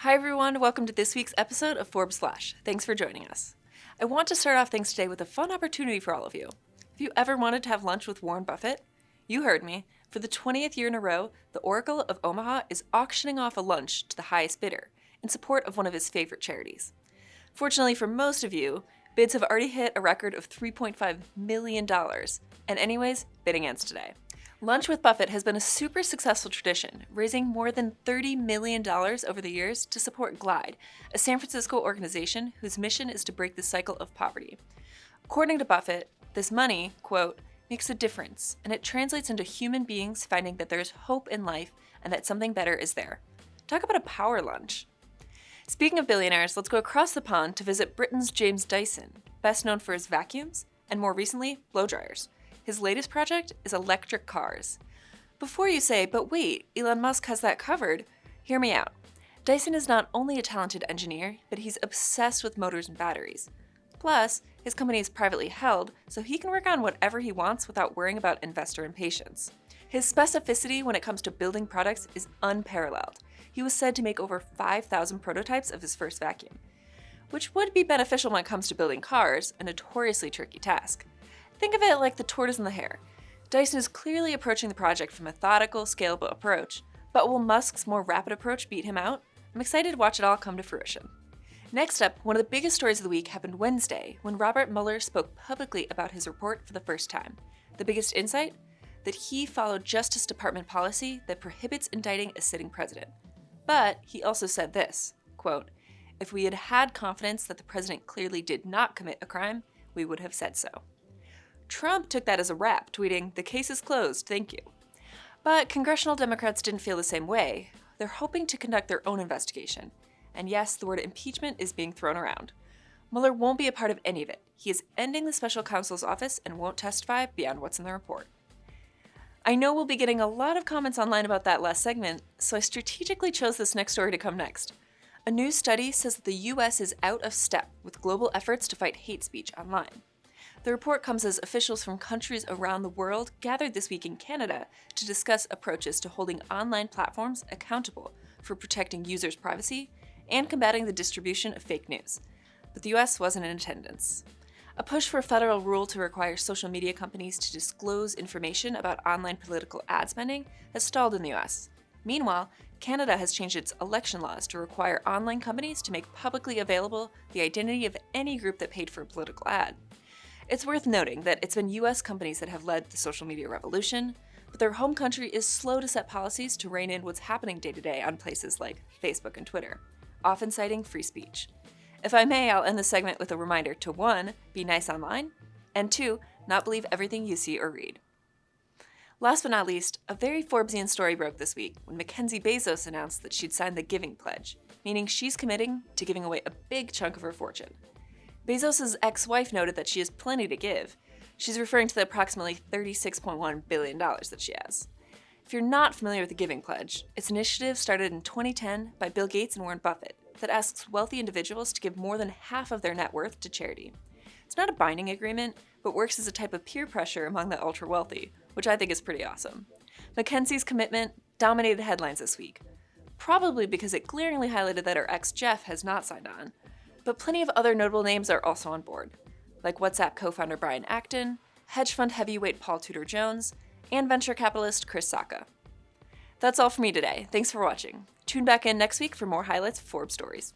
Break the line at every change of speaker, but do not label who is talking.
Hi everyone, welcome to this week's episode of Forbes Flash. Thanks for joining us. I want to start off things today with a fun opportunity for all of you. If you ever wanted to have lunch with Warren Buffett, you heard me. For the 20th year in a row, the Oracle of Omaha is auctioning off a lunch to the highest bidder in support of one of his favorite charities. Fortunately for most of you, bids have already hit a record of $3.5 million, and anyways, bidding ends today. Lunch with Buffett has been a super successful tradition, raising more than $30 million over the years to support Glide, a San Francisco organization whose mission is to break the cycle of poverty. According to Buffett, this money, quote, makes a difference, and it translates into human beings finding that there's hope in life and that something better is there. Talk about a power lunch. Speaking of billionaires, let's go across the pond to visit Britain's James Dyson, best known for his vacuums, and more recently, blow dryers. His latest project is electric cars. Before you say, but wait, Elon Musk has that covered, hear me out. Dyson is not only a talented engineer, but he's obsessed with motors and batteries. Plus, his company is privately held, so he can work on whatever he wants without worrying about investor impatience. His specificity when it comes to building products is unparalleled. He was said to make over 5,000 prototypes of his first vacuum, which would be beneficial when it comes to building cars, a notoriously tricky task. Think of it like the tortoise and the hare. Dyson is clearly approaching the project from a methodical, scalable approach, but will Musk's more rapid approach beat him out? I'm excited to watch it all come to fruition. Next up, one of the biggest stories of the week happened Wednesday when Robert Mueller spoke publicly about his report for the first time. The biggest insight? That he followed Justice Department policy that prohibits indicting a sitting president. But he also said this, quote, "If we had had confidence that the president clearly did not commit a crime, we would have said so." Trump took that as a wrap, tweeting, "The case is closed, thank you." But congressional Democrats didn't feel the same way. They're hoping to conduct their own investigation. And yes, the word impeachment is being thrown around. Mueller won't be a part of any of it. He is ending the special counsel's office and won't testify beyond what's in the report. I know we'll be getting a lot of comments online about that last segment, so I strategically chose this next story to come next. A new study says that the US is out of step with global efforts to fight hate speech online. The report comes as officials from countries around the world gathered this week in Canada to discuss approaches to holding online platforms accountable for protecting users' privacy and combating the distribution of fake news. But the US wasn't in attendance. A push for a federal rule to require social media companies to disclose information about online political ad spending has stalled in the US. Meanwhile, Canada has changed its election laws to require online companies to make publicly available the identity of any group that paid for a political ad. It's worth noting that it's been US companies that have led the social media revolution, but their home country is slow to set policies to rein in what's happening day to day on places like Facebook and Twitter, often citing free speech. If I may, I'll end this segment with a reminder to 1, be nice online, and 2, not believe everything you see or read. Last but not least, a very Forbesian story broke this week when Mackenzie Bezos announced that she'd signed the Giving Pledge, meaning she's committing to giving away a big chunk of her fortune. Bezos' ex-wife noted that she has plenty to give. She's referring to the approximately $36.1 billion that she has. If you're not familiar with the Giving Pledge, it's an initiative started in 2010 by Bill Gates and Warren Buffett that asks wealthy individuals to give more than half of their net worth to charity. It's not a binding agreement, but works as a type of peer pressure among the ultra-wealthy, which I think is pretty awesome. Mackenzie's commitment dominated headlines this week, probably because it glaringly highlighted that her ex Jeff has not signed on. But plenty of other notable names are also on board, like WhatsApp co-founder Brian Acton, hedge fund heavyweight Paul Tudor Jones, and venture capitalist Chris Sacca. That's all for me today. Thanks for watching. Tune back in next week for more highlights of Forbes stories.